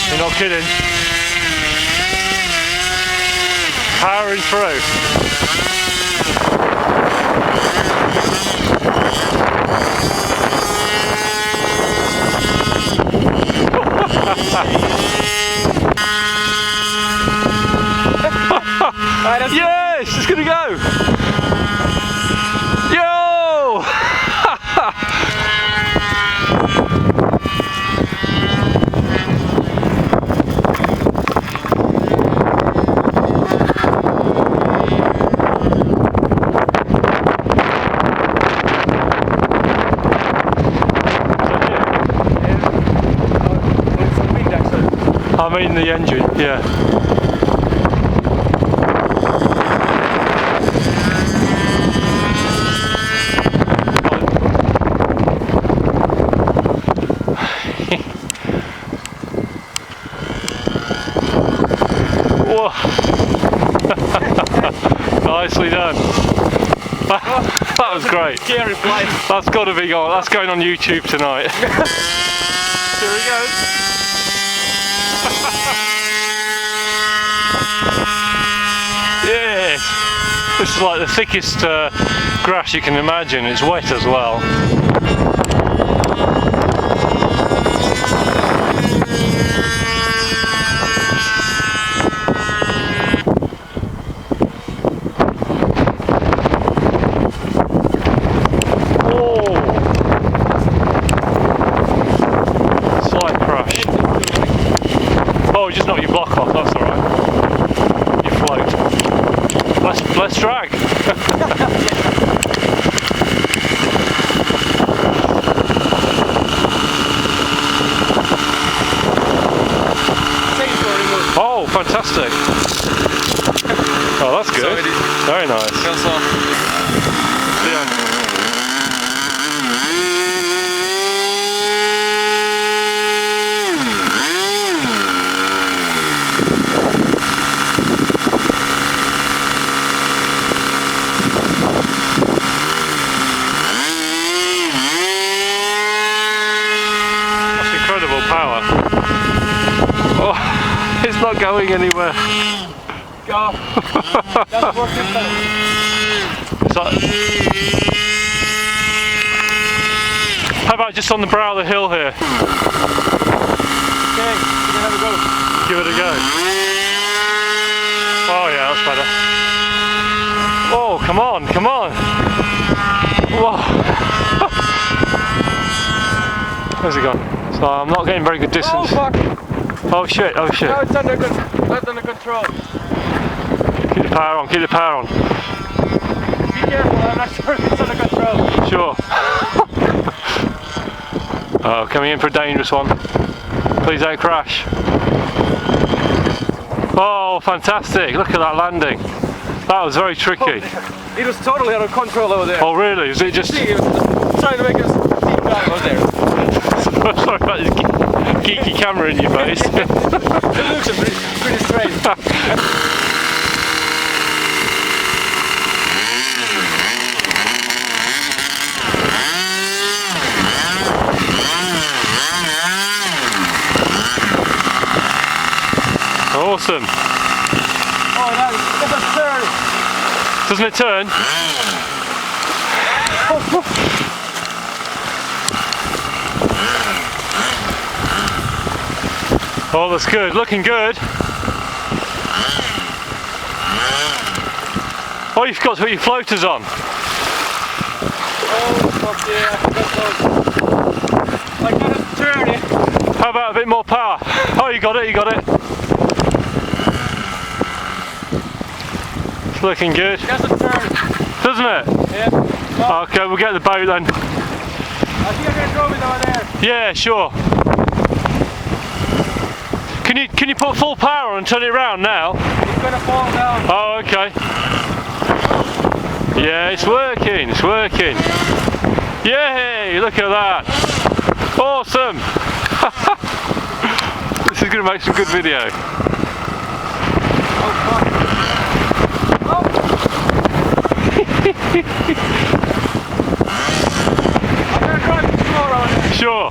You're not kidding. Powering through. Yes, it's gonna go. Yo! I mean the engine, yeah. Whoa! Nicely done. That was great. That's got to be going. That's going on YouTube tonight. Here we go. Yes! This is like the thickest grass you can imagine. It's wet as well. Oh, just knock your block off, that's alright. You float. Let's drag. Oh, fantastic. Oh, that's good. Very nice. Power. Oh, it's not going anywhere. Go. That's working. How about just on the brow of the hill here? Okay, we're gonna have a go. Give it a go. Oh yeah, that's better. Oh, come on, come on. Whoa. Where's it gone? So I'm not getting very good distance. Oh fuck! Oh shit, oh shit. No, it's under control. Keep the power on, keep the power on. Be careful, I'm not sure if it's under control. Sure. Oh, coming in for a dangerous one. Please don't crash. Oh, fantastic. Look at that landing. That was very tricky. Oh, it was totally out of control over there. Oh really? Is it just... See, it was trying to make us deep dive over there. Sorry about this geeky camera in your face. It looks pretty strange. Awesome. Oh, that's a turn. Doesn't it turn? Oh, that's good. Looking good. Oh, you've got to put your floaters on. Oh, fuck yeah. I got it turning. How about a bit more power? Oh, you got it, you got it. It's looking good. That's a turn. Doesn't it? Yeah. Oh. Okay, we'll get the boat then. I think I'm gonna throw it over there. Yeah, sure. Can you put full power on and turn it around now? It's gonna fall down. Oh, okay. Yeah, it's working, it's working. Yay, look at that. Awesome. This is going to make some good video. Oh, fuck. Oh. I'm gonna drive it slow around. Sure.